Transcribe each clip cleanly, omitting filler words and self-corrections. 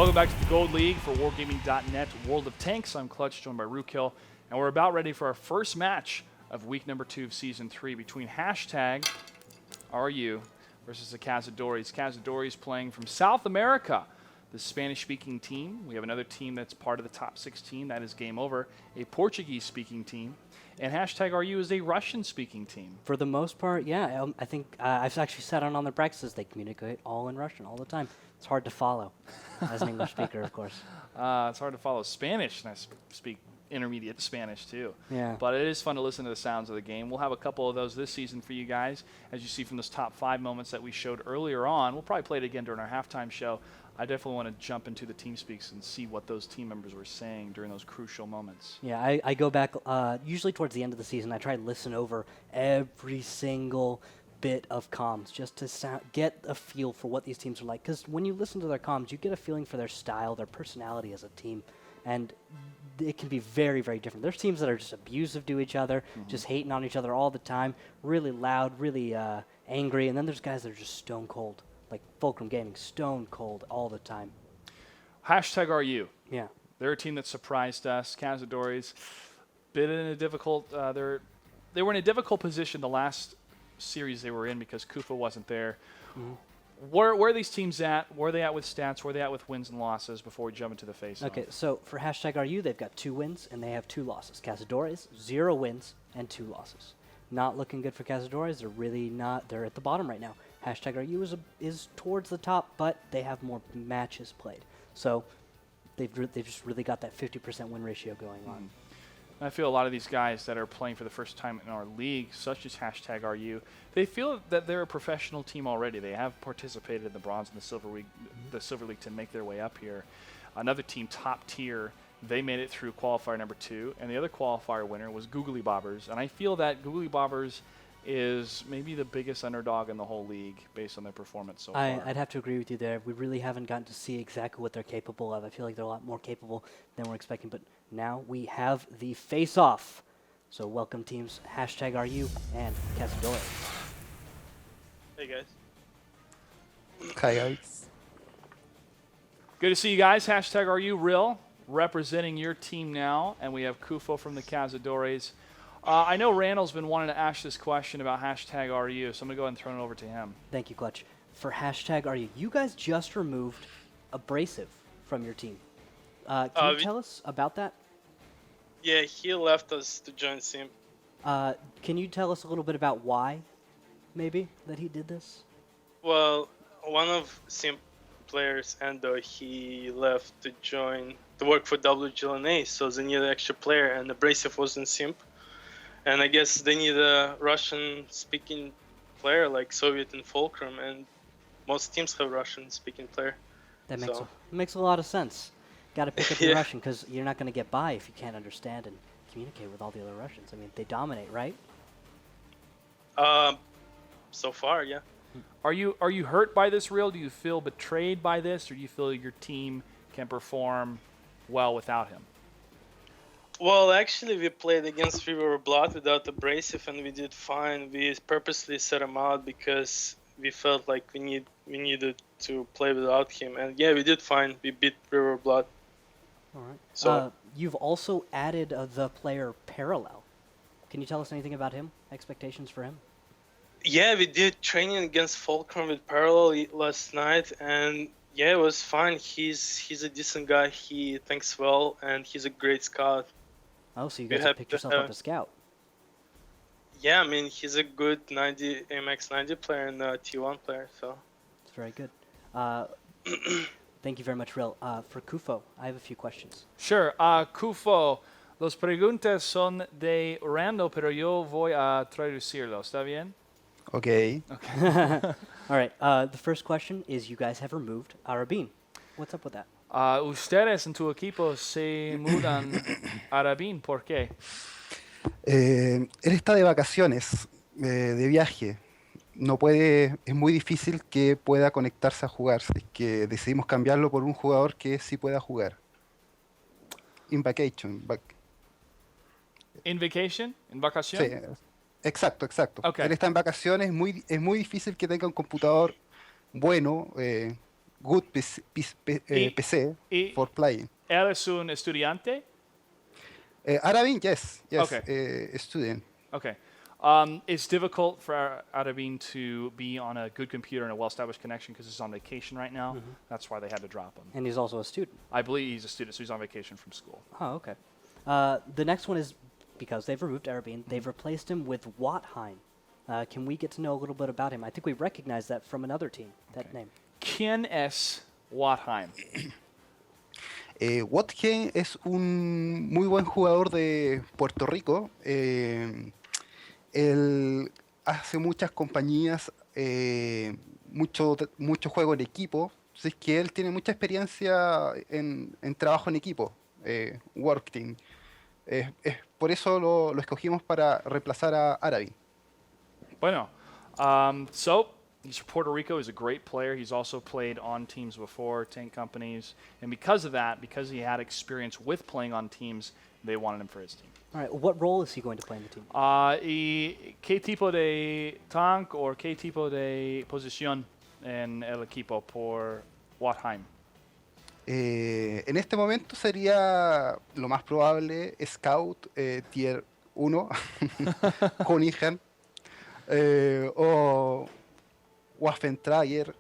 Welcome back to the Gold League for Wargaming.net World of Tanks. I'm Clutch, joined by Rookhill, and we're about ready for our first match of week number 2 of Season 3 between #RU versus the Cazadores. Cazadores playing from South America, the Spanish-speaking team. We have another team that's part of the top 16. That is Game Over, a Portuguese-speaking team. And #RU is a Russian-speaking team. For the most part, yeah. I think I've actually sat on their practices. They communicate all in Russian all the time. It's hard to follow as an English speaker, of course. It's hard to follow Spanish, and I speak intermediate Spanish too. Yeah. But it is fun to listen to the sounds of the game. We'll have a couple of those this season for you guys. As you see from those top 5 moments that we showed earlier on, we'll probably play it again during our halftime show. I definitely want to jump into the team speaks and see what those team members were saying during those crucial moments. Yeah, I go back, usually towards the end of the season, I try to listen over every single bit of comms just to get a feel for what these teams are like. Because when you listen to their comms, you get a feeling for their style, their personality as a team. And it can be very, very different. There's teams that are just abusive to each other, just hating on each other all the time, really loud, really angry. And then there's guys that are just stone cold, like Fulcrum Gaming, stone cold all the time. #RU. Yeah. They're a team that surprised us. Cazadores, been in a difficult. They were in a difficult position the last series they were in because Kufa wasn't there. Where are these teams at? Where are they at with stats? Where are they at with wins and losses before we jump into the face-off? Okay, so for #RU, they've got 2 wins and they have 2 losses. Cazadores, 0 wins and 2 losses. Not looking good for Cazadores. They're really not. They're at the bottom right now. #RU is towards the top, but they have more matches played. So they've just really got that 50% win ratio going on. I feel a lot of these guys that are playing for the first time in our league, such as #RU, they feel that they're a professional team already. They have participated in the Bronze and the Silver League to make their way up here. Another team, top tier, they made it through qualifier number 2, and the other qualifier winner was Googly Bobbers. And I feel that Googly Bobbers is maybe the biggest underdog in the whole league based on their performance so far. I'd have to agree with you there. We really haven't gotten to see exactly what they're capable of. I feel like they're a lot more capable than we're expecting, but now we have the face-off. So welcome teams #RU and Cazadores. Hey guys. Hi guys. Good to see you guys. #RU Real representing your team now, and we have Kufo from the Cazadores. I know Randall's been wanting to ask this question about #RU, so I'm going to go ahead and throw it over to him. Thank you, Clutch. For #RU, you guys just removed Abrasive from your team. Can you tell us about that? Yeah, he left us to join Simp. Can you tell us a little bit about why, maybe, that he did this? Well, one of Simp players, Endo, he left to work for WGLNA, so they need an extra player, and Abrasive was in Simp. And I guess they need a Russian-speaking player like Soviet and Fulcrum, and most teams have Russian-speaking player. That makes a lot of sense. Got to pick up your Yeah. Russian because you're not going to get by if you can't understand and communicate with all the other Russians. I mean, they dominate, right? So far, yeah. Are you hurt by this, Real? Do you feel betrayed by this, or do you feel your team can perform well without him? Well, actually, we played against River Blood without Abrasive, and we did fine. We purposely set him out because we felt like we needed to play without him, and yeah, we did fine. We beat River Blood. All right. So you've also added the player Parallel. Can you tell us anything about him? Expectations for him? yeah, we did training against Fulcrum with Parallel last night, and yeah, it was fine. He's a decent guy. He thinks well, and he's a great scout. Oh, so you guys have picked yourself up a scout. Yeah, I mean, he's a good 90 AMX90 player and a T1 player, so. It's very good. Thank you very much, Ril. For Kufo, I have a few questions. Sure. Kufo, los preguntas son de Rando, pero yo voy a traducirlo. ¿Está bien? Okay. All right. The first question is you guys have removed Arabin. What's up with that? Ustedes en tu equipo se mudan a Arabin. ¿Por qué? Él está de vacaciones, de viaje. No puede, es muy difícil que pueda conectarse a jugar. Es que decidimos cambiarlo por un jugador que sí pueda jugar. In vacation. In vacation? ¿En vacación? Sí, exacto. Okay. Él está en vacaciones. Es muy difícil que tenga un computador bueno, good Y- PC y- for playing. ¿Eres un estudiante? Arabin, yes, Okay. student. Okay. It's difficult for Arabin to be on a good computer and a well-established connection because he's on vacation right now. That's why they had to drop him. And he's also a student. I believe he's a student, so he's on vacation from school. Oh, okay. The next one is because they've removed Arabin, they've replaced him with Wattheim. Can we get to know a little bit about him? I think we recognize that from another team, that name. ¿Quién es Wattheim? Watkin es un muy buen jugador de Puerto Rico. Él hace muchas compañías, mucho juego en equipo. Así que él tiene mucha experiencia en trabajo en equipo, work team. Por eso lo escogimos para reemplazar a Arabi. Bueno, so he's from Puerto Rico. He's a great player. He's also played on teams before, tank companies. And because of that, because he had experience with playing on teams, they wanted him for his team. All right, what role is he going to play in the team? ¿Y qué tipo de tank o qué tipo de posición en el equipo por Wattheim? En este momento sería lo más probable Scout Tier 1 Konigen o Waffenträger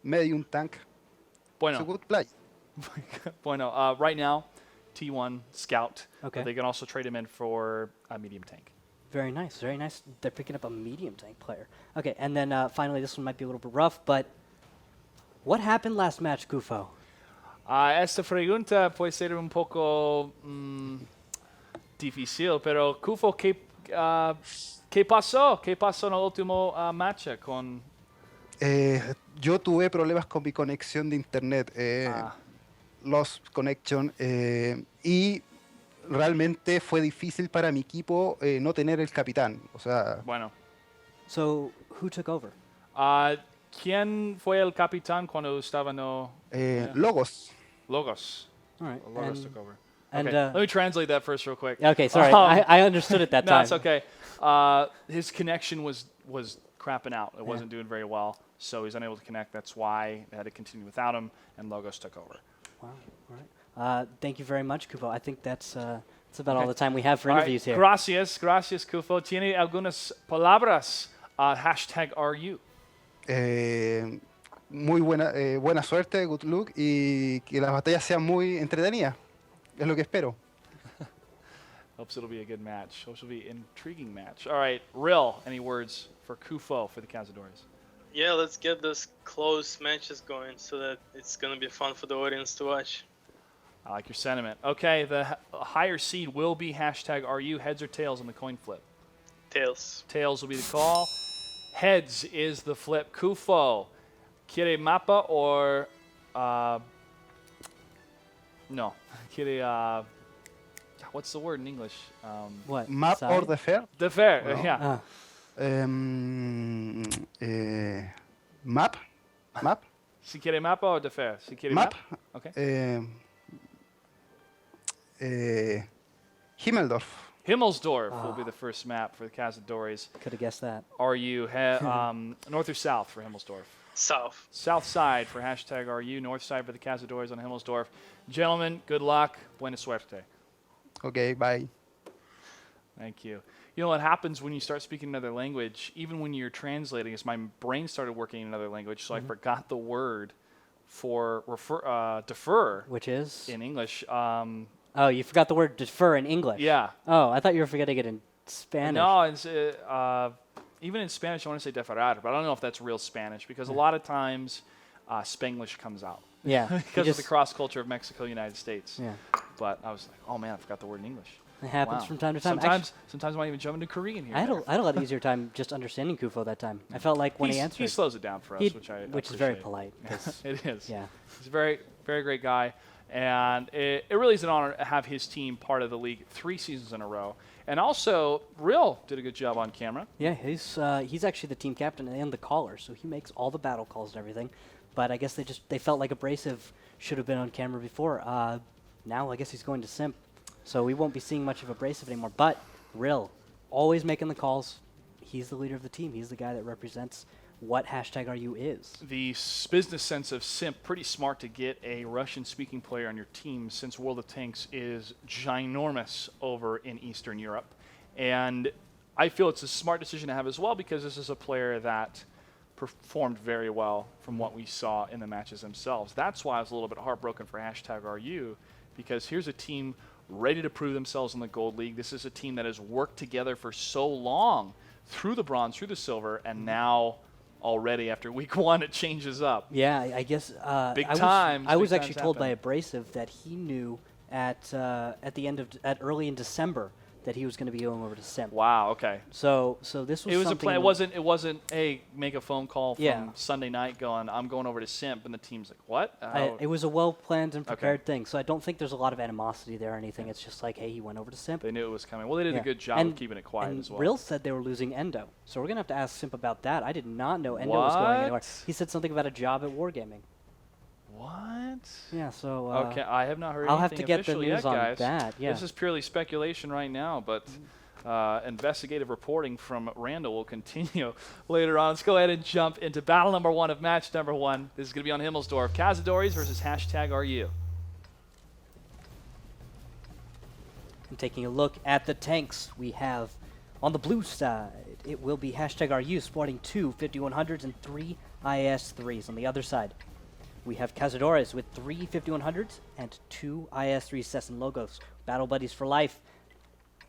Medium Tank. It's a Bueno, good play. bueno. Right now, T1 Scout. Okay. But they can also trade him in for a medium tank. Very nice, very nice. They're picking up a medium tank player. Okay, and then finally, this one might be a little bit rough, but what happened last match, Gufo? Esta pregunta puede ser un poco difícil, pero Kufo, ¿qué pasó? ¿Qué pasó en el último match con... Yo tuve problemas con mi conexión de internet, lost connection, y realmente fue difícil para mi equipo no tener el capitán. O sea, Bueno. So, who took over? ¿Quién fue el capitán cuando estaba Logos. Logos? All right. Logos took over. and, Okay, let me translate that first real quick. Okay, sorry. Um, I understood it that No, time. it's okay. His connection was crapping out. It wasn't doing very well, so he's unable to connect. That's why they had to continue without him, and Logos took over. Wow. All right. Thank you very much, Kupo. I think that's about all Okay. the time we have for All right, interviews here. Gracias, Kufo. ¿Tiene algunas palabras? #RU. Muy buena suerte, good luck, y que las batallas sean muy entretenidas. Es lo que espero. Hopes it'll be a good match. Hopes it'll be an intriguing match. All right, Rill, any words for Kufo for the Cazadores? Yeah, let's get those close matches going so that it's gonna be fun for the audience to watch. I like your sentiment. Okay, the higher seed will be #RU, heads or tails on the coin flip. Tails. Tails will be the call. Heads is the flip. Kufo, quiere mapa or no? Quiere what's the word in English? What? Map side? or the fair. The fair. Well, Yeah. Map. Si quiere mapa or the fair? Si quiere Map. Okay. Himmelsdorf. Himmelsdorf will be the first map for the Cazadores. Could have guessed that. RU north or south for Himmelsdorf? South. South side for #RU, north side for the Cazadores on Himmelsdorf. Gentlemen, good luck. Buena suerte. Okay, bye. Thank you. You know what happens when you start speaking another language, even when you're translating, is my brain started working in another language, so I forgot the word for defer Which is? in English. Oh, you forgot the word defer in English. Yeah. Oh, I thought you were forgetting it in Spanish. No, it's, even in Spanish, I want to say deferrar, but I don't know if that's real Spanish because a lot of times Spanglish comes out Yeah. because of the cross culture of Mexico, United States. Yeah. But I was like, oh man, I forgot the word in English. It happens Wow. from time to time. Sometimes I might even jump into Korean here. I and had a lot easier time just understanding Kufo that time. I felt like when he answered, he slows it down for us, he'd- which is very appreciate. polite. 'cause- It is. yeah. He's a very, very great guy. And it really is an honor to have his team part of the league 3 seasons in a row. And also, Rill did a good job on camera. Yeah, he's actually the team captain and the caller, so he makes all the battle calls and everything. But I guess they felt like Abrasive should have been on camera before. Now I guess he's going to Simp, so we won't be seeing much of Abrasive anymore. But Rill, always making the calls. He's the leader of the team. He's the guy that represents what #RU is. The business sense of Simp, pretty smart to get a Russian-speaking player on your team since World of Tanks is ginormous over in Eastern Europe. And I feel it's a smart decision to have as well because this is a player that performed very well from what we saw in the matches themselves. That's why I was a little bit heartbroken for #RU, because here's a team ready to prove themselves in the Gold League. This is a team that has worked together for so long through the bronze, through the silver, and now already after week 1 it changes up. Yeah, I guess Big I times. was big actually times told by happen. Abrasive that he knew at early in December that he was going to be going over to Simp. Wow, okay. So this was It was a something plan. that- It wasn't hey, make a phone call from Yeah. Sunday night going, I'm going over to Simp, and the team's like, what? It was a well-planned and prepared thing, so I don't think there's a lot of animosity there or anything. It's just like, hey, he went over to Simp. They knew it was coming. Well, they did Yeah. a good job of keeping it quiet and as well. Real said they were losing Endo, so we're going to have to ask Simp about that. I did not know Endo was going anywhere. What? He said something about a job at Wargaming. What? Yeah, so Okay, I have not heard I'll anything have to get the official news yet, on guys. that. Yeah. This is purely speculation right now, but investigative reporting from Randall will continue later on. Let's go ahead and jump into battle number 1 of match number 1. This is going to be on Himmelsdorf. Cazadores versus #RU. And taking a look at the tanks we have on the blue side, it will be #RU sporting 2 5100s and 3 IS-3s. On the other side, we have Cazadores with 3 5100s and 2 IS-3 Cessna logos. Battle buddies for life.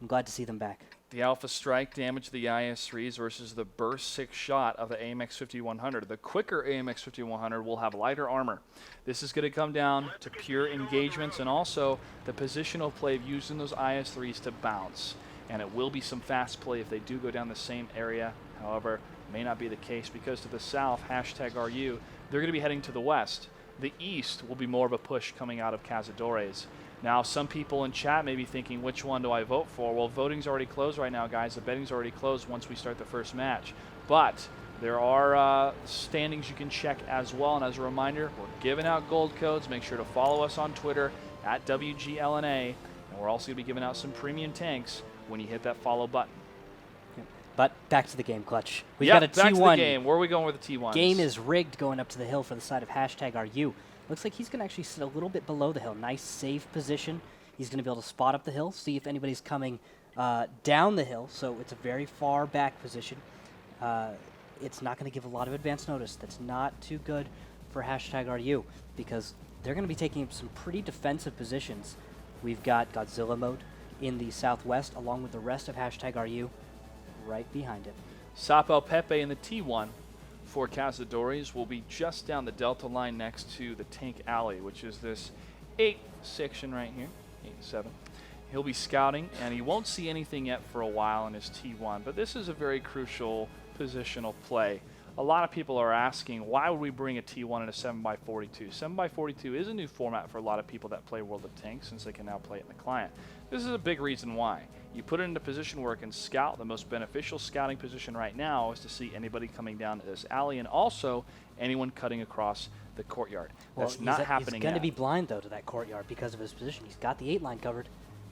I'm glad to see them back. The Alpha Strike damaged the IS-3s versus the Burst 6 shot of the AMX 5100. The quicker AMX 5100 will have lighter armor. This is going to come down to pure engagements and also the positional play of using those IS-3s to bounce. And it will be some fast play if they do go down the same area. However, may not be the case because to the south, #RU, they're going to be heading to the west. The east will be more of a push coming out of Cazadores. Now, some people in chat may be thinking, which one do I vote for? Well, voting's already closed right now, guys. The betting's already closed once we start the first match. But there are standings you can check as well. And as a reminder, we're giving out gold codes. Make sure to follow us on Twitter at WGLNA. And we're also going to be giving out some premium tanks when you hit that follow button. But back to the game, Clutch. We've Yep, got a back to the T1. game. Where are we going with the T1s? Game is rigged going up to the hill for the side of #RU. Looks like he's going to actually sit a little bit below the hill. Nice, safe position. He's going to be able to spot up the hill, see if anybody's coming down the hill. So it's a very far back position. It's not going to give a lot of advance notice. That's not too good for #RU because they're going to be taking some pretty defensive positions. We've got Godzilla mode in the southwest, along with the rest of #RU right behind it. Sapel Pepe in the T1 for Cazadores will be just down the Delta line next to the Tank Alley, which is this 8th section right here, 8-7. He'll be scouting, and he won't see anything yet for a while in his T1, but this is a very crucial positional play. A lot of people are asking, why would we bring a T1 in a 7x42? 7x42 is a new format for a lot of people that play World of Tanks since they can now play it in the client. This is a big reason why. You put it into position where it can scout. The most beneficial scouting position right now is to see anybody coming down this alley and also anyone cutting across the courtyard. That's not happening He's going to yet. be blind, though, to that courtyard because of his position. He's got the 8 line covered,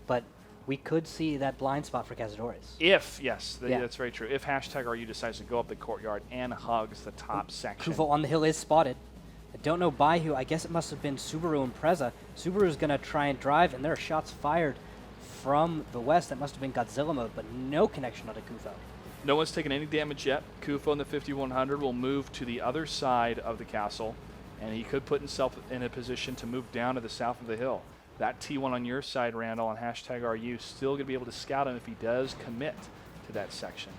but we could see that blind spot for Cazadores. If, yes, Yeah. that's very true. If #RU decides to go up the courtyard and hugs the top section. Kufo on the hill is spotted. I don't know by who. I guess it must have been Subaru and Preza. Subaru's going to try and drive, and there are shots fired from the west. That must have been Godzilla mode, but no connection onto Kufo. No one's taken any damage yet. Kufo in the 5100 will move to the other side of the castle, and he could put himself in a position to move down to the south of the hill. That T1 on your side, Randall, and #RU still going to be able to scout him if he does commit to that section.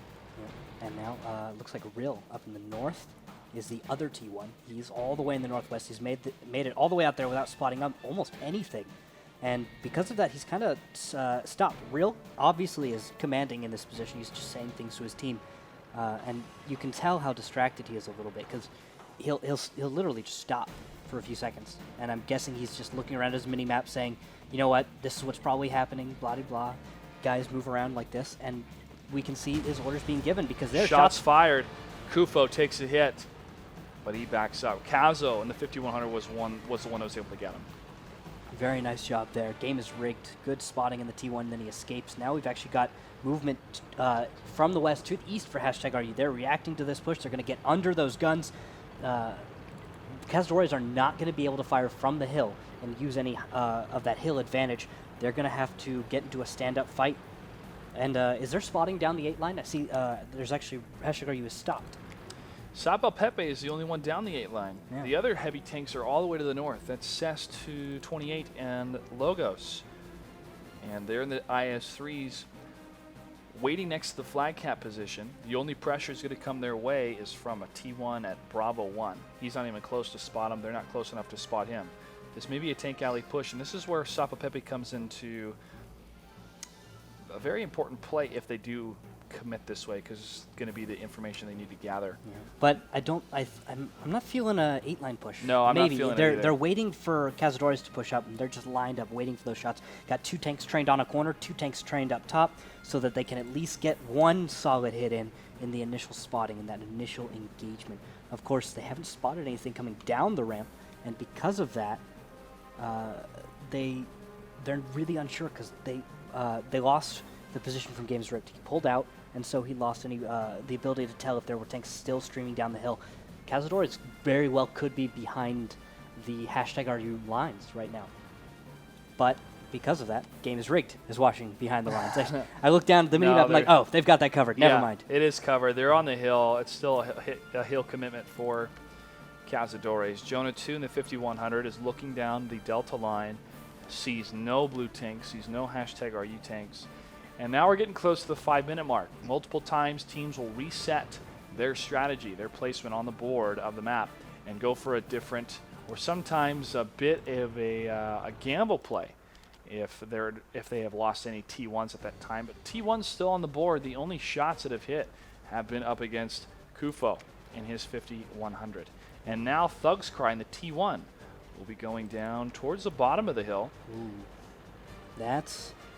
Yeah. And now looks like Rill up in the north is the other T1. He's all the way in the northwest. He's made it all the way out there without spotting up almost anything. And because of that, he's kind of stopped. Rill obviously is commanding in this position. He's just saying things to his team. And you can tell how distracted he is a little bit because he'll literally just stop for a few seconds. And I'm guessing he's just looking around his mini-map saying, you know what, this is what's probably happening, blah-de-blah. Guys move around like this, and we can see his orders being given because there's Shots fired. Kufo takes a hit, but he backs up. Kazo in the 5100 was the one that was able to get him. Very nice job there. Game is rigged. Good spotting in the T1, then he escapes. Now we've actually got movement from the west to the east for #RU. They're reacting to this push. They're going to get under those guns. Cazadores are not going to be able to fire from the hill and use any of that hill advantage. They're going to have to get into a stand-up fight. And is there spotting down the 8 line? I see there's actually #RU is stopped. Sapo Pepe is the only one down the 8 line. Yeah. The other heavy tanks are all the way to the north. That's CES to 28 and Logos. And they're in the IS-3s waiting next to the flag cap position. The only pressure is going to come their way is from a T1 at Bravo 1. He's not even close to spot him. They're not close enough to spot him. This may be a tank alley push, and this is where Sapo Pepe comes into a very important play if they do commit this way, because it's going to be the information they need to gather. Yeah. But I'm not feeling a 8 line push. No, I'm Maybe. not feeling it either. They're waiting for Cazadores to push up, and they're just lined up waiting for those shots. Got 2 tanks trained on a corner, 2 tanks trained up top, so that they can at least get one solid hit in the initial spotting and that initial engagement. Of course, they haven't spotted anything coming down the ramp, and because of that, they're really unsure, because they lost the position from Games Ripped. He pulled out, and so he lost any the ability to tell if there were tanks still streaming down the hill. Cazadores very well could be behind the #RU lines right now. But because of that, game is rigged, is watching behind the lines. I look down at the mini-map, I'm like, oh, they've got that covered. Never mind. It is covered. They're on the hill. It's still a hill commitment for Cazadores. Jonah 2 in the 5100 is looking down the Delta line, sees no blue tanks, sees no #RU tanks. And now we're getting close to the 5-minute mark. Multiple times teams will reset their strategy, their placement on the board of the map, and go for a different, or sometimes a bit of a gamble play if they have lost any T1s at that time. But T1's still on the board. The only shots that have hit have been up against Kufo in his 5100. And now Thug's Cry in the T1 will be going down towards the bottom of the hill. Ooh.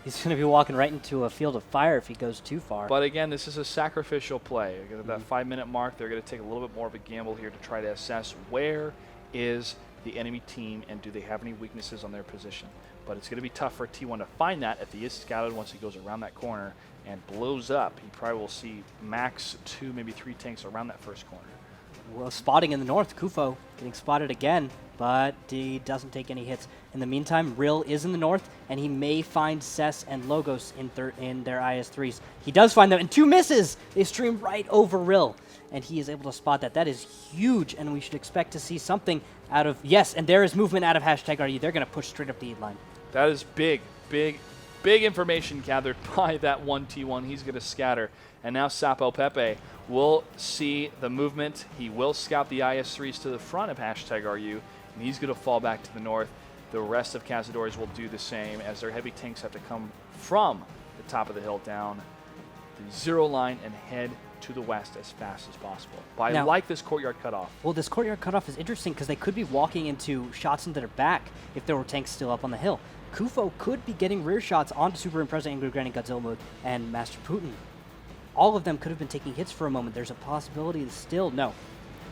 He's going to be walking right into a field of fire if he goes too far. But again, this is a sacrificial play. At that 5-minute mark, they're going to take a little bit more of a gamble here to try to assess where is the enemy team and do they have any weaknesses on their position. But it's going to be tough for T1 to find that if he is scouted once he goes around that corner and blows up. He probably will see max 2, maybe 3 tanks around that first corner. Well, spotting in the north, Kufo getting spotted again, but he doesn't take any hits. In the meantime, Rill is in the north, and he may find CES and Logos in their IS-3s. He does find them, and 2 misses! They stream right over Rill, and he is able to spot that. That is huge, and we should expect to see something out of... Yes, and there is movement out of #RU. They're going to push straight up the 8 line. That is big, big, big information gathered by that 1 T1. He's going to scatter. And now Sapo Pepe will see the movement. He will scout the IS-3s to the front of #RU, and he's going to fall back to the north. The rest of Cazadores will do the same as their heavy tanks have to come from the top of the hill down the 0 line and head to the west as fast as possible. But I like this courtyard cutoff. Well, this courtyard cutoff is interesting because they could be walking into shots into their back if there were tanks still up on the hill. Kufo could be getting rear shots onto Super Impreza, Angry Granny, Godzilla Mode, and Master Putin. All of them could have been taking hits for a moment. There's a possibility still, no,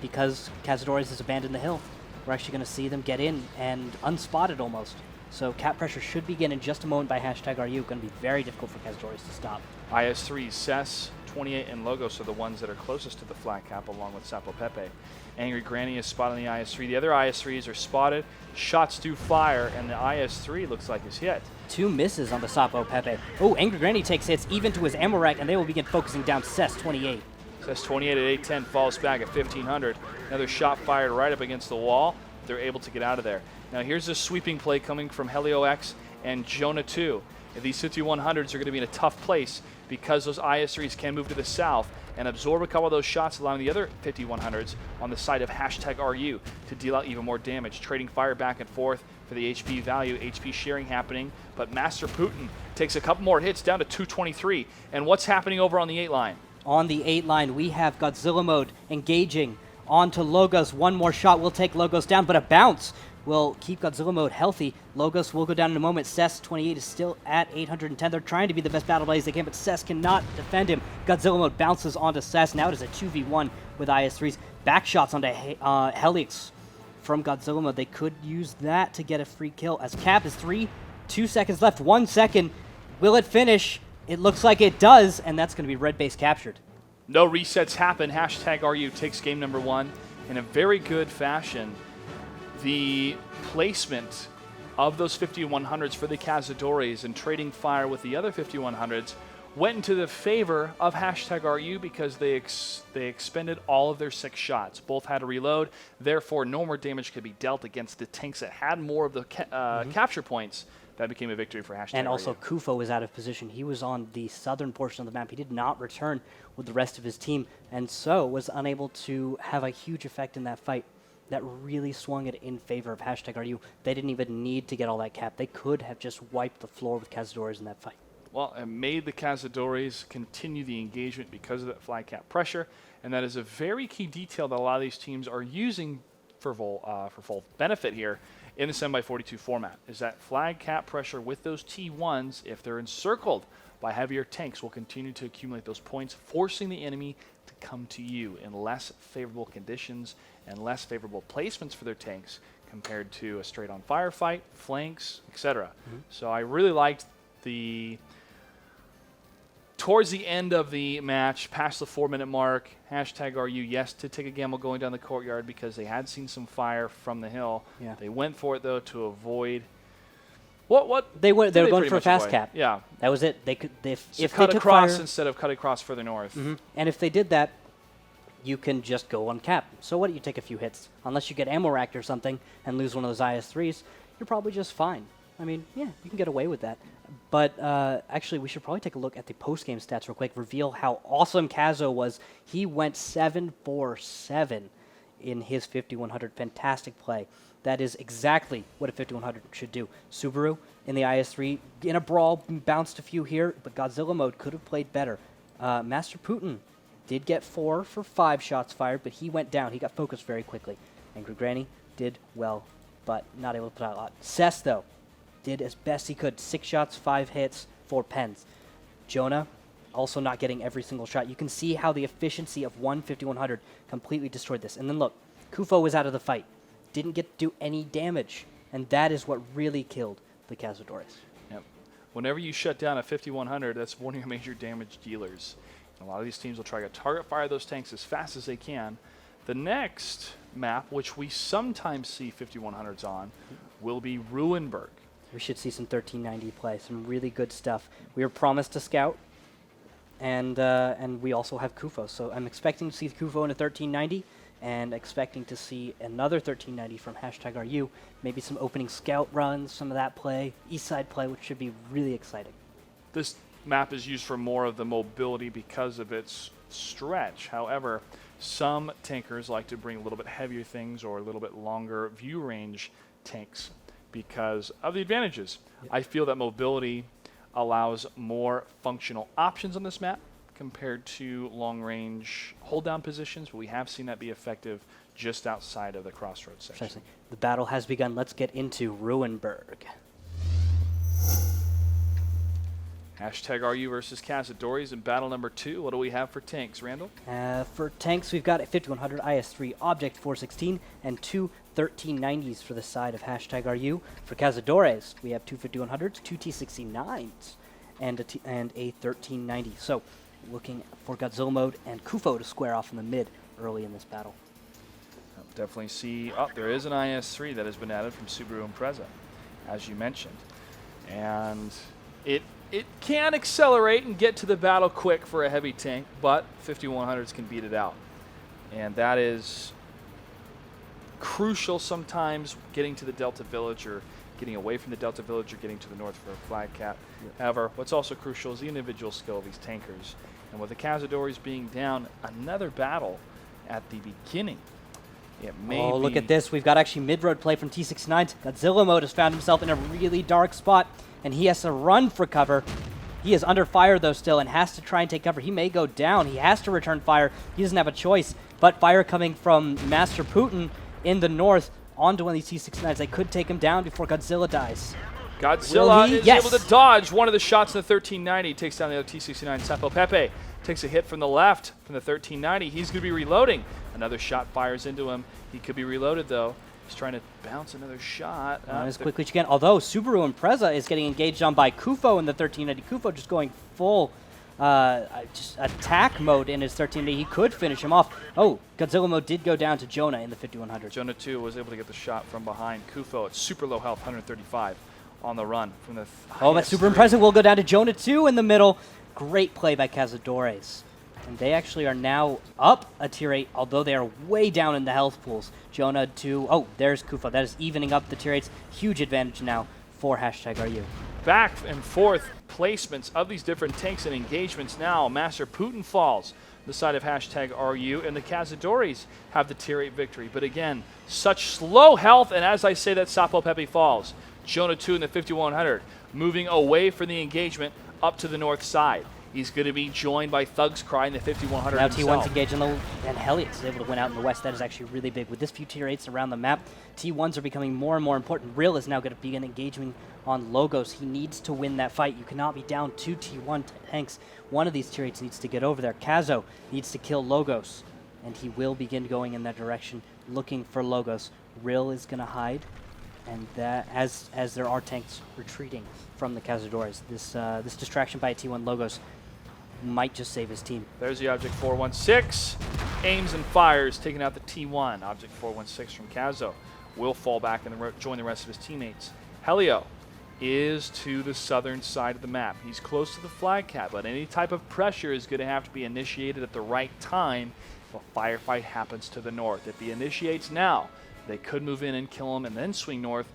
because Cazadores has abandoned the hill. We're actually going to see them get in and unspotted almost. So cap pressure should begin in just a moment by #RU. Going to be very difficult for Cazadores to stop. IS-3, CES, 28, and Logos are the ones that are closest to the flat cap along with Sapo Pepe. Angry Granny is spotted on the IS-3. The other IS-3s are spotted. Shots do fire, and the IS-3 looks like is hit. 2 misses on the Sapo Pepe. Oh, Angry Granny takes hits even to his ammo rack, and they will begin focusing down CES 28. CES 28 at 810 falls back at 1500. Another shot fired right up against the wall. They're able to get out of there. Now here's a sweeping play coming from Helio X and Jonah 2. These 5100s are going to be in a tough place because those IS-3s can move to the south and absorb a couple of those shots, allowing the other 5100s on the side of #RU to deal out even more damage, trading fire back and forth for the HP value, HP sharing happening, but Master Putin takes a couple more hits down to 223. And what's happening over on the 8 line? On the 8 line, we have Godzilla Mode engaging onto Logos. One more shot will take Logos down, but a bounce will keep Godzilla Mode healthy. Logos will go down in a moment. CES 28 is still at 810. They're trying to be the best battle blaze they can, but CES cannot defend him. Godzilla Mode bounces onto CES. Now it is a 2v1 with IS-3s. Back shots onto Helix. from Godzilla Mode. They could use that to get a free kill as cap is 2 seconds left, 1 second. Will it finish? It looks like it does, and that's going to be red base captured. No resets happen. Hashtag RU takes game number 1 in a very good fashion. The placement of those 5100s for the Cazadores and trading fire with the other 5100s went into the favor of hashtag RU because they expended all of their 6 shots. Both had to reload. Therefore, no more damage could be dealt against the tanks that had more of the capture points. That became a victory for hashtag And RU. also, Kufo was out of position. He was on the southern portion of the map. He did not return with the rest of his team, and so was unable to have a huge effect in that fight. That really swung it in favor of hashtag RU. They didn't even need to get all that cap. They could have just wiped the floor with Cazadores in that fight. Well, it made the Cazadores continue the engagement because of that flag cap pressure, and that is a very key detail that a lot of these teams are using for full benefit here in the 7x42 format, is that flag cap pressure with those T1s, if they're encircled by heavier tanks, will continue to accumulate those points, forcing the enemy to come to you in less favorable conditions and less favorable placements for their tanks compared to a straight-on firefight, flanks, etc. So I really liked towards the end of the match, past the 4-minute mark, hashtag RU, yes, to take a gamble going down the courtyard because they had seen some fire from the hill. Yeah. They went for it, though, to avoid... They were going pretty for a much fast avoid? cap. Yeah. That was it. They could if So they cut took across fire, instead of cut across further north. and if they did that, you can just go on cap. So what? You take a few hits, unless you get ammo racked or something and lose one of those IS-3s. You're probably just fine. I mean, yeah, you can get away with that. But actually, we should probably take a look at the post-game stats real quick, reveal how awesome Kazo was. He went 7-4-7 in his 5100. Fantastic play. That is exactly what a 5100 should do. Subaru in the IS-3, in a brawl, bounced a few here, but Godzilla Mode could have played better. Master Putin did get 4 for 5 shots fired, but he went down. He got focused very quickly. Angry Granny did well, but not able to put out a lot. Cess, though, did as best he could. 6 shots, 5 hits, 4 pens. Jonah also not getting every single shot. You can see how the efficiency of 15100 completely destroyed this. And then look, Kufo was out of the fight. Didn't get to do any damage. And that is what really killed the Cazadores. Yep. Whenever you shut down a 5100, that's one of your major damage dealers. And a lot of these teams will try to target fire those tanks as fast as they can. The next map, which we sometimes see 5100s on, will be Ruinberg. We should see some 1390 play, some really good stuff. We were promised a scout, and we also have Kufo. So I'm expecting to see Kufo in a 1390, and expecting to see another 1390 from hashtag RU. Maybe some opening scout runs, some of that play, east side play, which should be really exciting. This map is used for more of the mobility because of its stretch. However, some tankers like to bring a little bit heavier things or a little bit longer view range tanks because of the advantages. Yep. I feel that mobility allows more functional options on this map compared to long-range hold-down positions, but we have seen that be effective just outside of the crossroads section. Precisely. The battle has begun. Let's get into Ruinberg. Hashtag RU versus Cazadores in battle number 2. What do we have for tanks, Randall? For tanks, we've got a 5100 IS-3 Object 416 and 2 1390s for the side of hashtag RU. For Cazadores, we have 2 5100s, 2 T69s, and a 1390. So, looking for Godzilla Mode and Kufo to square off in the mid early in this battle. I'll definitely see, there is an IS-3 that has been added from Subaru Impreza, as you mentioned. And it can accelerate and get to the battle quick for a heavy tank, but 5100s can beat it out. And that is crucial sometimes, getting to the Delta Village or getting away from the Delta Village or getting to the north for a flag cap. Yep. However, what's also crucial is the individual skill of these tankers. And with the Cazadores being down another battle at the beginning, it may look at this. We've got actually mid-road play from T69. Godzilla Mode has found himself in a really dark spot, and he has to run for cover. He is under fire, though, still, and has to try and take cover. He may go down. He has to return fire. He doesn't have a choice. But fire coming from Master Putin in the north onto one of these T69s. They could take him down before Godzilla dies. Godzilla is able to dodge one of the shots in the 1390. Takes down the other T69. Seppo Pepe takes a hit from the left from the 1390. He's going to be reloading. Another shot fires into him. He could be reloaded, though. He's trying to bounce another shot. As quickly as you can. Although Subaru Impreza is getting engaged on by Kufo in the 1380. Kufo just going full just attack mode in his 1380. He could finish him off. Oh, Godzilla mode did go down to Jonah in the 5100. Jonah 2 was able to get the shot from behind. Kufo at super low health, 135 on the run from the. Oh, but Super Impreza will go down to Jonah 2 in the middle. Great play by Cazadores. And they actually are now up a tier 8, although they are way down in the health pools. Jonah 2. Oh, there's Kufo. That is evening up the tier 8s. Huge advantage now for #RU. Back and forth placements of these different tanks and engagements now. Master Putin falls the side of #RU, and the Cazadores have the tier 8 victory. But again, such slow health, and as I say that, Sapo Pepe falls. Jonah 2 in the 5100, moving away from the engagement up to the north side. He's going to be joined by Thug's Cry in the 5100 Now himself. T1's engaged and Helix is able to win out in the west. That is actually really big. With this few tier 8s around the map, T1s are becoming more and more important. Real is now going to begin engaging on Logos. He needs to win that fight. You cannot be down 2 T1 tanks. One of these tier 8s needs to get over there. Kazo needs to kill Logos, and he will begin going in that direction, looking for Logos. Real is going to hide, and that as there are tanks retreating from the Cazadores, this distraction by a T1 Logos might just save his team. There's the Object 416. Aims and fires, taking out the T1. Object 416 from Kazo will fall back and join the rest of his teammates. Helio is to the southern side of the map. He's close to the flag cap, but any type of pressure is going to have to be initiated at the right time if a firefight happens to the north. If he initiates now, they could move in and kill him and then swing north,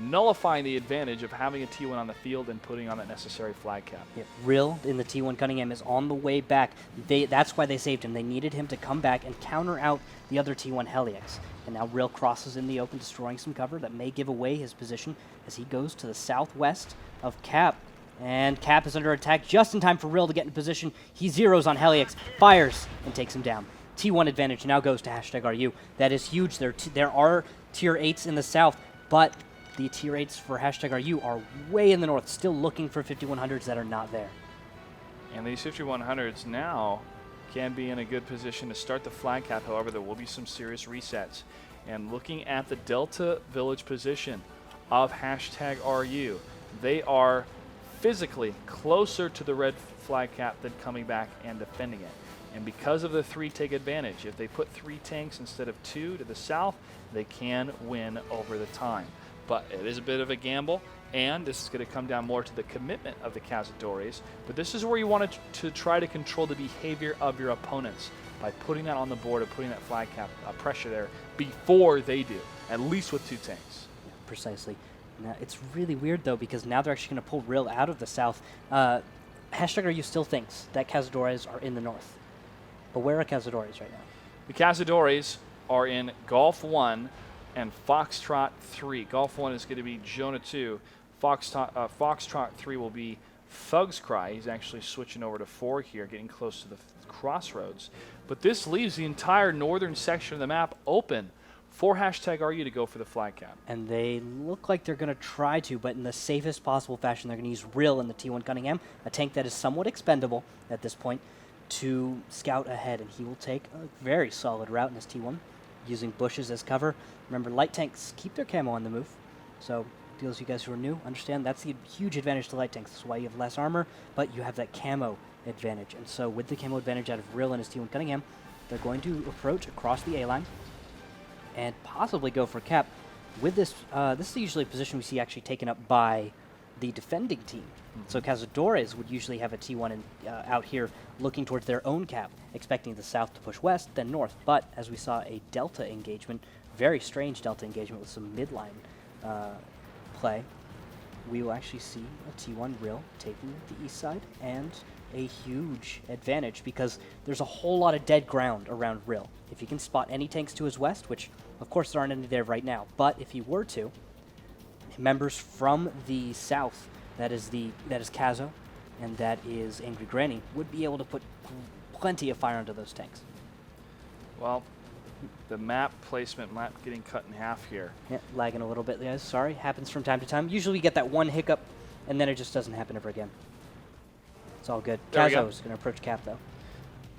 nullifying the advantage of having a T1 on the field and putting on that necessary flag cap. Yeah, Real in the T1 Cunningham is on the way back. That's why they saved him. They needed him to come back and counter out the other T1 Helix. And now Real crosses in the open, destroying some cover that may give away his position as he goes to the southwest of Cap. And Cap is under attack just in time for Real to get in position. He zeroes on Helix, fires, and takes him down. T1 advantage now goes to #RU. That is huge. There are tier 8s in the south, but the tier 8s for #RU are way in the north, still looking for 5100s that are not there. And these 5100s now can be in a good position to start the flag cap. However, there will be some serious resets. And looking at the Delta Village position of #RU, they are physically closer to the red flag cap than coming back and defending it. And because of the 3 take advantage, if they put 3 tanks instead of 2 to the south, they can win over the time. But it is a bit of a gamble, and this is going to come down more to the commitment of the Cazadores. But this is where you want to try to control the behavior of your opponents by putting that on the board and putting that flag cap pressure there before they do, at least with 2 tanks. Yeah, precisely. Now, it's really weird, though, because now they're actually going to pull Real out of the south. #RU still thinks that Cazadores are in the north. But where are Cazadores right now? The Cazadores are in Golf 1 and Foxtrot 3. Golf 1 is going to be Jonah 2. Foxtrot 3 will be Thug's Cry. He's actually switching over to 4 here, getting close to the crossroads. But this leaves the entire northern section of the map open for #RU to go for the flag cap. And they look like they're going to try to, but in the safest possible fashion. They're going to use Real in the T1 Cunningham, a tank that is somewhat expendable at this point, to scout ahead. And he will take a very solid route in his T1, using bushes as cover. Remember, light tanks keep their camo on the move. So, those of you guys who are new, understand that's the huge advantage to light tanks. That's why you have less armor, but you have that camo advantage. And so, with the camo advantage out of Real and his T1 Cunningham, they're going to approach across the A-line and possibly go for cap. With this, this is usually a position we see actually taken up by the defending team. So Cazadores would usually have a T1 out here looking towards their own cap, expecting the south to push west, then north. But as we saw a Delta engagement, very strange Delta engagement with some midline play, we will actually see a T1 Real taking the east side and a huge advantage because there's a whole lot of dead ground around Real. If he can spot any tanks to his west, which of course there aren't any there right now, but if he were to, members from the south, that is Kazo, and that is Angry Granny, would be able to put plenty of fire into those tanks. Well, the map placement, map getting cut in half here. Yeah, lagging a little bit, guys. Sorry, happens from time to time. Usually we get that one hiccup, and then it just doesn't happen ever again. It's all good. There we go. Kazo's going to approach cap, though.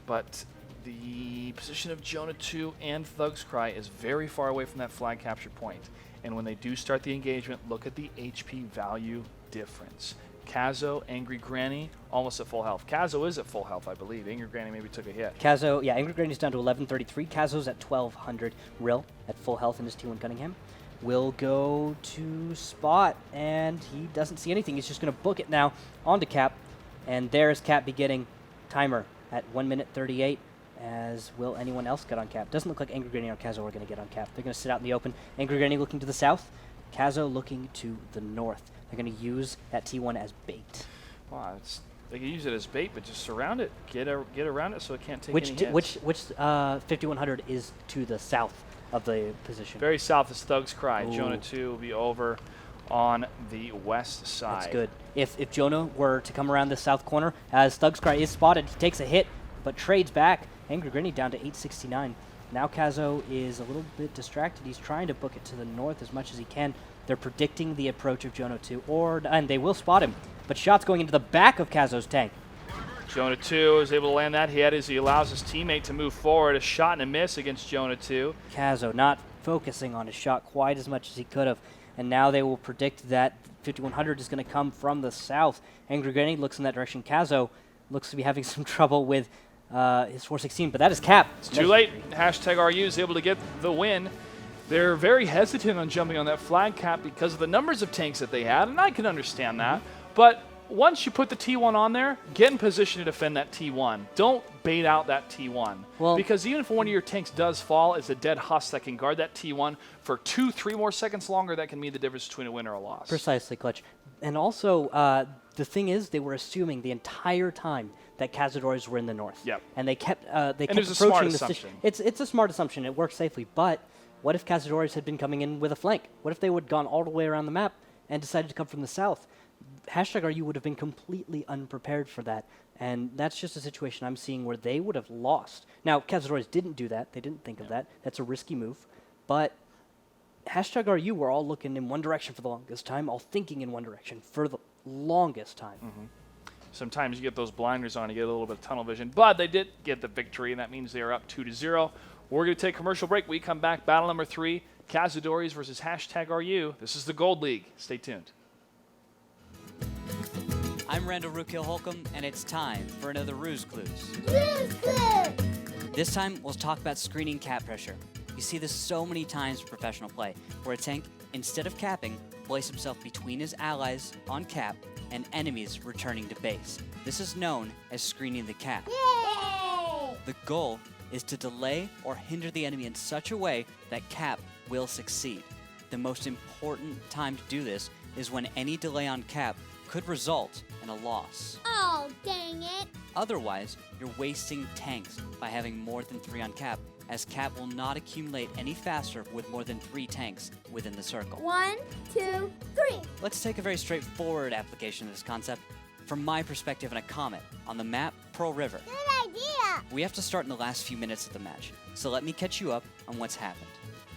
But the position of Jonah 2 and Thug's Cry is very far away from that flag capture point. And when they do start the engagement, look at the HP value difference. Cazo, Angry Granny, almost at full health. Cazo is at full health, I believe. Angry Granny maybe took a hit. Cazo, yeah, Angry Granny's down to 1133. Cazo's at 1200. Rill at full health in his T1 Cunningham will go to spot, and he doesn't see anything. He's just going to book it now onto Cap, and there's Cap beginning timer at 1 minute 38. As will anyone else get on Cap? Doesn't look like Angry Granny or Cazo are going to get on Cap. They're going to sit out in the open. Angry Granny looking to the south, Cazo looking to the north. They're going to use that T1 as bait. Wow, they can use it as bait, but just surround it, get around it so it can't take any hits. Which 5100 is to the south of the position? Very south is Thug's Cry. Ooh. Jonah 2 will be over on the west side. That's good. If Jonah were to come around the south corner, as Thug's Cry is spotted, he takes a hit, but trades back. Angry Granny down to 869. Now Cazo is a little bit distracted. He's trying to book it to the north as much as he can. They're predicting the approach of Jonah 2, and they will spot him. But shots going into the back of Cazo's tank. Jonah 2 is able to land that hit as he allows his teammate to move forward. A shot and a miss against Jonah 2. Cazo not focusing on his shot quite as much as he could have. And now they will predict that 5100 is going to come from the south. Angry Granny looks in that direction. Cazo looks to be having some trouble with his 416, but that is Cap. It's too late. #RU is able to get the win. They're very hesitant on jumping on that flag cap because of the numbers of tanks that they had, and I can understand that. But once you put the T1 on there, get in position to defend that T1. Don't bait out that T1. Well, because even if one of your tanks does fall, it's a dead husk that can guard that T1 for 2-3 more seconds longer. That can mean the difference between a win or a loss. Precisely, Clutch. And also, the thing is, they were assuming the entire time that Cazadores were in the north. Yep. And they kept it was a smart approaching the assumption. It's a smart assumption. It works safely. But what if Cazadores had been coming in with a flank? What if they would have gone all the way around the map and decided to come from the south? #RU would have been completely unprepared for that. And that's just a situation I'm seeing where they would have lost. Now, Cazadores didn't do that. They didn't think of that. That's a risky move. But #RU were all looking in one direction for the longest time, all thinking in one direction for the longest time. Mm-hmm. Sometimes you get those blinders on, you get a little bit of tunnel vision, but they did get the victory, and that means they are up 2-0. We're going to take a commercial break. We come back, battle number 3, Cazadores versus #RU. This is the Gold League. Stay tuned. I'm Randall Rookhill Holcomb, and it's time for another Ruse Clues. Ruse Clue! This time, we'll talk about screening cap pressure. You see this so many times in professional play, where a tank, instead of capping, places himself between his allies on cap and enemies returning to base. This is known as screening the cap. Yay! The goal is to delay or hinder the enemy in such a way that cap will succeed. The most important time to do this is when any delay on cap could result in a loss. Oh, dang it! Otherwise, you're wasting tanks by having more than 3 on cap, as cap will not accumulate any faster with more than 3 tanks within the circle. 1, 2, 3. Let's take a very straightforward application of this concept from my perspective in a comet on the map Pearl River. Good idea! We have to start in the last few minutes of the match, so let me catch you up on what's happened.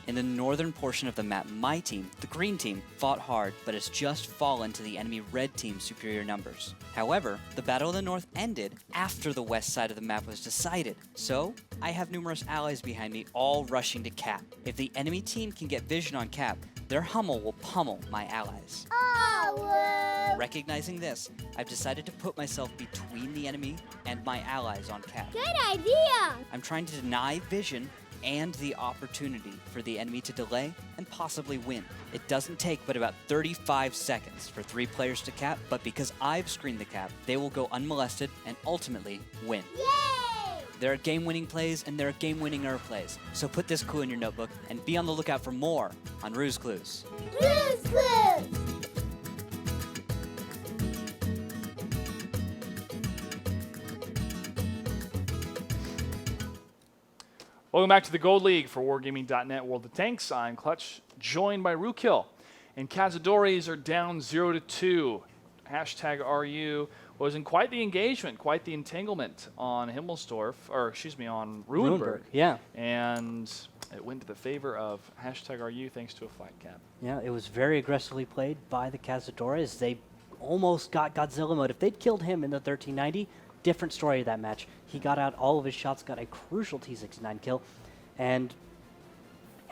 In the northern portion of the map, my team, the green team, fought hard but has just fallen to the enemy red team's superior numbers. However, the Battle of the North ended after the west side of the map was decided, so I have numerous allies behind me all rushing to cap. If the enemy team can get vision on cap, their Hummel will pummel my allies. Oh, whoa. Recognizing this, I've decided to put myself between the enemy and my allies on cap. Good idea! I'm trying to deny vision and the opportunity for the enemy to delay and possibly win. It doesn't take but about 35 seconds for 3 players to cap, but because I've screened the cap, they will go unmolested and ultimately win. Yay! There are game-winning plays and there are game-winning plays, so put this clue in your notebook and be on the lookout for more on Ruse Clues. Ruse Clue! Welcome back to the Gold League for Wargaming.net World of Tanks. I'm Clutch, joined by Rookhill. And Cazadores are down 0-2. #RU was in quite the engagement, quite the entanglement on Himmelsdorf, or excuse me, on Ruinberg. Yeah. And it went to the favor of #RU thanks to a flag cap. Yeah, it was very aggressively played by the Cazadores. They almost got Godzilla mode. If they'd killed him in the 1390, different story of that match. He got out all of his shots, got a crucial T69 kill, and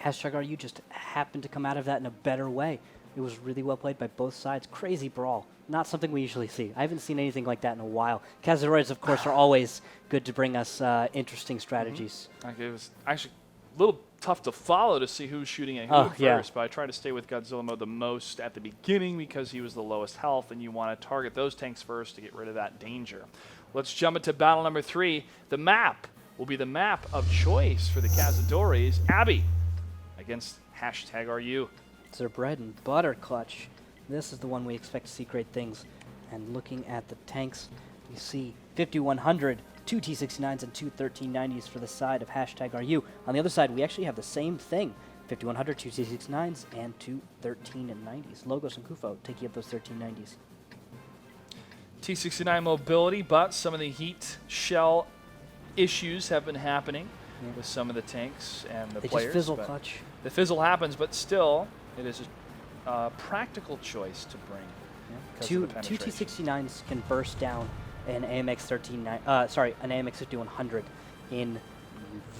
#RU just happened to come out of that in a better way. It was really well played by both sides. Crazy brawl. Not something we usually see. I haven't seen anything like that in a while. Cazadores, of course, are always good to bring us interesting strategies. It was actually a little tough to follow to see who's shooting at who Oh, yeah. first, but I tried to stay with Godzilla mode the most at the beginning because he was the lowest health, and you want to target those tanks first to get rid of that danger. Let's jump into battle number 3. The map will be the map of choice for the Cazadores. Abby against #RU. It's their bread and butter clutch. This is the one we expect to see great things. And looking at the tanks, you see 5100, 2 T69s and 2 1390s for the side of #RU. On the other side, we actually have the same thing. 5100, 2 T69s and 2 1390s. Logos and Kufo taking up those 1390s. T69 mobility, but some of the heat shell issues have been happening with some of the tanks and the They players. just fizzle but clutch. the fizzle happens, but still, it is a practical choice to bring. because Two of the two penetration. T69s can burst down an AMX an AMX 5100 in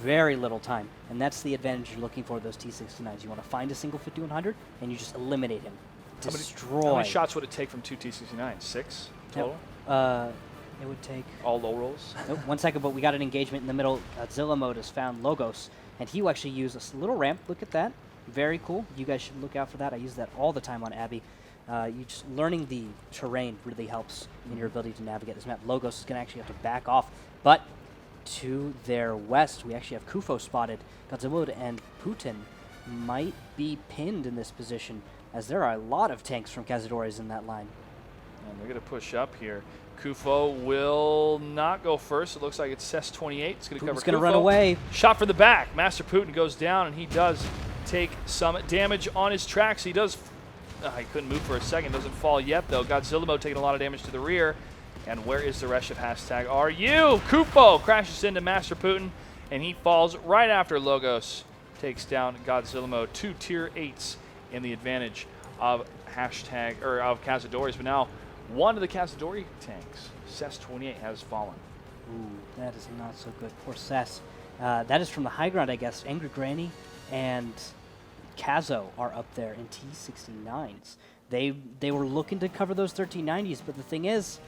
very little time, and that's the advantage you're looking for with those T69s. You want to find a single 5100 and you just eliminate him, destroy. How many shots would it take from 2 T69s? 6 total? It would take All low rolls? nope, 1 second, but we got an engagement in the middle. Godzilla mode has found Logos, and he will actually use a little ramp. Look at that. Very cool. You guys should look out for that. I use that all the time on Abby. You just learning the terrain really helps in your ability to navigate this map. Logos is going to actually have to back off, but to their west, we actually have Kufo spotted. Godzilla and Putin might be pinned in this position, as there are a lot of tanks from Cazadores in that line. And they're going to push up here. Kufo will not go first. It looks like it's CES-28. It's going to cover Putin's going to Kufo. run away. Shot for the back. Master Putin goes down, and he does take some damage on his tracks. He does. He couldn't move for a second. Doesn't fall yet, though. Godzilla mode taking a lot of damage to the rear. And where is the rest of #RU? Kufo crashes into Master Putin, and he falls right after Logos takes down Godzilla mode. 2 tier 8s in the advantage of of Cazadores. But now one of the Cazadori tanks, CES-28, has fallen. Ooh, that is not so good. Poor Cess. That is from the high ground, I guess. Angry Granny and Kazo are up there in T69s. They were looking to cover those 1390s, but the thing is,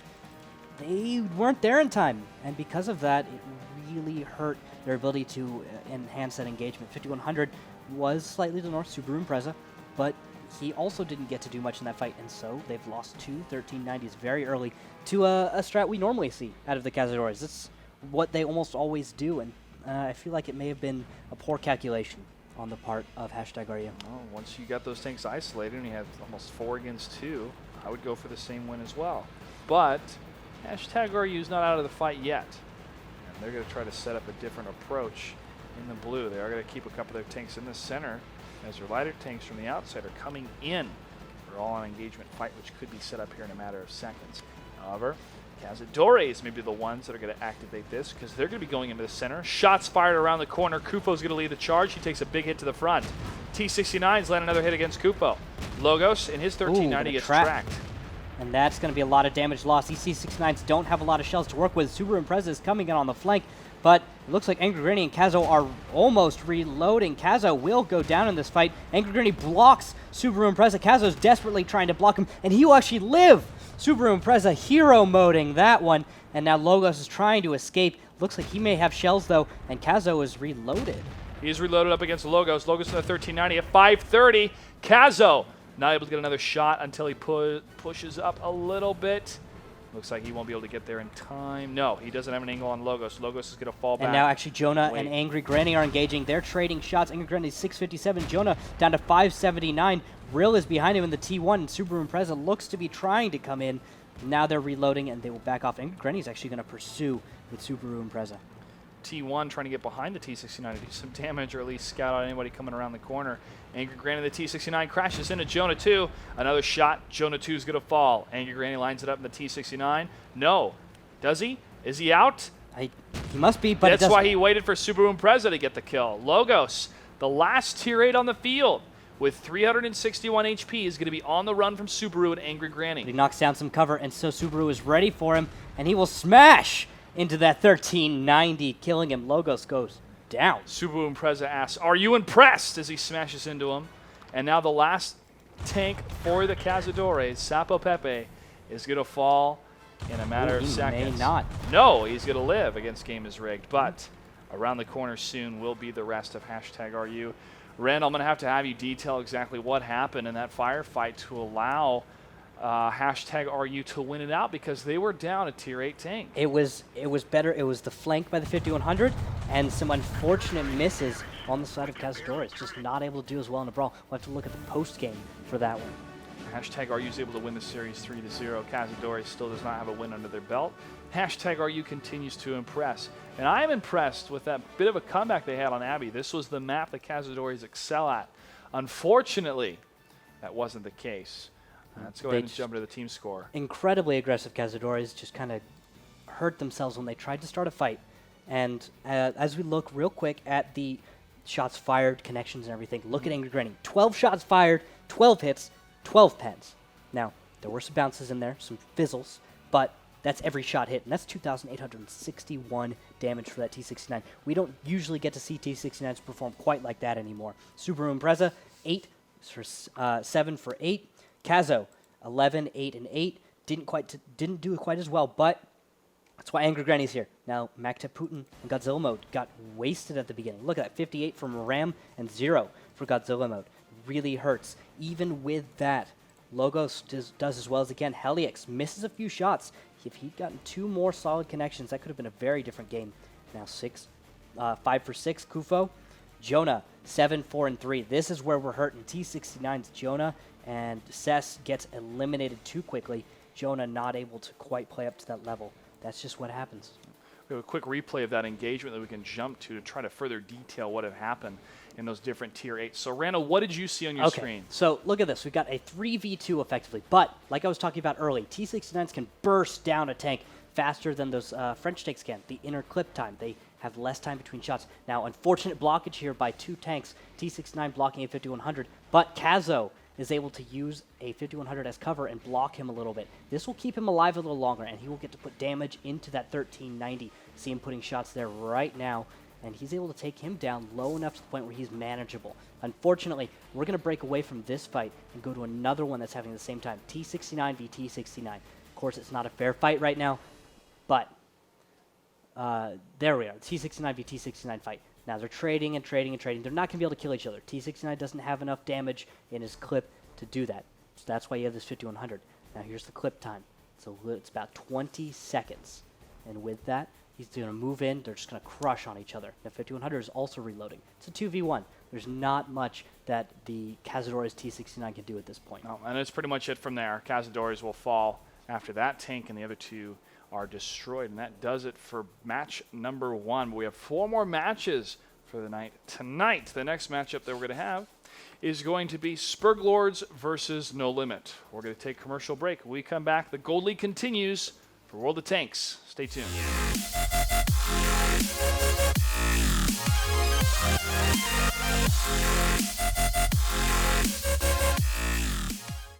they weren't there in time. And because of that, it really hurt their ability to enhance that engagement. 5100 was slightly to the north, Subaru Impreza, but he also didn't get to do much in that fight, and so they've lost 2 1390s very early to a strat we normally see out of the Cazadores. That's what they almost always do, and I feel like it may have been a poor calculation on the part of #RU. Well, once you got those tanks isolated and you have almost 4 against 2, I would go for the same win as well. But #RU is not out of the fight yet. And they're going to try to set up a different approach in the blue. They are going to keep a couple of their tanks in the center, as their lighter tanks from the outside are coming in for all an engagement fight, which could be set up here in a matter of seconds. However, Cazadores may be the ones that are going to activate this, because they're going to be going into the center. Shots fired around the corner. Kufo's going to lead the charge. He takes a big hit to the front. T69's land another hit against Kufo. Logos in his 1390 gets tracked. And that's going to be a lot of damage lost. These C69s don't have a lot of shells to work with. Subaru Impreza is coming in on the flank, but it looks like Angry Granny and Kazo are almost reloading. Kazo will go down in this fight. Angry Granny blocks Subaru Impreza. Kazo's desperately trying to block him, and he will actually live. Subaru Impreza hero moding that one, and now Logos is trying to escape. Looks like he may have shells, though, and Kazo is reloaded. He's reloaded up against Logos. Logos in the 1390 at 530. Kazo not able to get another shot until he pushes up a little bit. Looks like he won't be able to get there in time. No, he doesn't have an angle on Logos. Logos is going to fall back. And now actually Jonah and Angry Granny are engaging. They're trading shots. Angry Granny 657. Jonah down to 579. Rill is behind him in the T1. And Subaru Impreza looks to be trying to come in. Now they're reloading and they will back off. Angry Granny is actually going to pursue with Subaru Impreza. T1 trying to get behind the T69 to do some damage, or at least scout out anybody coming around the corner. Angry Granny, the T69 crashes into Jonah 2. Another shot. Jonah 2 is going to fall. Angry Granny lines it up in the T69. No. Does he? Is he out? He must be, but that's why he waited for Subaru Impreza to get the kill. Logos, the last tier 8 on the field, with 361 HP, is going to be on the run from Subaru and Angry Granny. He knocks down some cover, and so Subaru is ready for him, and he will smash into that 1390, killing him. Logos goes down. Subaru Impreza asks, "Are you impressed?" as he smashes into him. And now the last tank for the Cazadores, Sapo Pepe, is going to fall in a matter of He seconds. may not. No, he's going to live against Game is Rigged, but around the corner soon will be the rest of #RU. Ren, I'm going to have you detail exactly what happened in that firefight to allow #RU to win it out, because they were down a tier 8 tank. It was better. It was the flank by the 5100 and some unfortunate misses on the side of Cazadores. Just not able to do as well in the brawl. We'll have to look at the post game for that one. #RU is able to win the series 3-0. Cazadores still does not have a win under their belt. #RU continues to impress. And I am impressed with that bit of a comeback they had on Abbey. This was the map the Cazadores excel at. Unfortunately, that wasn't the case. Let's go ahead and jump into the team score. Incredibly aggressive Cazadores just kind of hurt themselves when they tried to start a fight. And as we look real quick at the shots fired, connections and everything, look at Angry Granny. 12 shots fired, 12 hits, 12 pens. Now, there were some bounces in there, some fizzles, but that's every shot hit, and that's 2,861 damage for that T69. We don't usually get to see T69s perform quite like that anymore. Subaru Impreza, 7 for 8. Cazo, 11, 8, and 8. Didn't do it quite as well, but that's why Angry Granny's here. Now, Makta Putin and Godzilla Mode got wasted at the beginning. Look at that, 58 from Ram and 0 for Godzilla Mode. Really hurts. Even with that, Logos does as well as again. Helix misses a few shots. If he'd gotten 2 more solid connections, that could have been a very different game. Now 5 for 6, Kufo. Jonah, 7, 4, and 3. This is where we're hurting. T69's Jonah and Cess gets eliminated too quickly. Jonah not able to quite play up to that level. That's just what happens. We have a quick replay of that engagement that we can jump to try to further detail what had happened in those different tier 8s. So, Randall, what did you see on your screen? So look at this. We've got a 3v2 effectively. But like I was talking about early, T69s can burst down a tank faster than those French tanks can. The inner clip time. They have less time between shots. Now, unfortunate blockage here by 2 tanks. T69 blocking a 5100. But Cazo is able to use a 5100 as cover and block him a little bit. This will keep him alive a little longer, and he will get to put damage into that 1390. See him putting shots there right now, and he's able to take him down low enough to the point where he's manageable. Unfortunately, we're going to break away from this fight and go to another one that's happening at the same time. T69 v T69. Of course, it's not a fair fight right now, but there we are. T69 v T69 fight. Now they're trading and trading and trading. They're not going to be able to kill each other. T69 doesn't have enough damage in his clip to do that. So that's why you have this 5100. Now here's the clip time. So it's about 20 seconds. And with that, he's going to move in. They're just going to crush on each other. Now 5100 is also reloading. It's a 2v1. There's not much that the Cazadores T69 can do at this point. No, and that's pretty much it from there. Cazadores will fall after that tank, and the other 2 are destroyed, and that does it for match number 1. But we have 4 more matches for the night. Tonight, the next matchup that we're going to have is going to be Spurglords versus No Limit. We're going to take a commercial break. When we come back, the Gold League continues for World of Tanks. Stay tuned.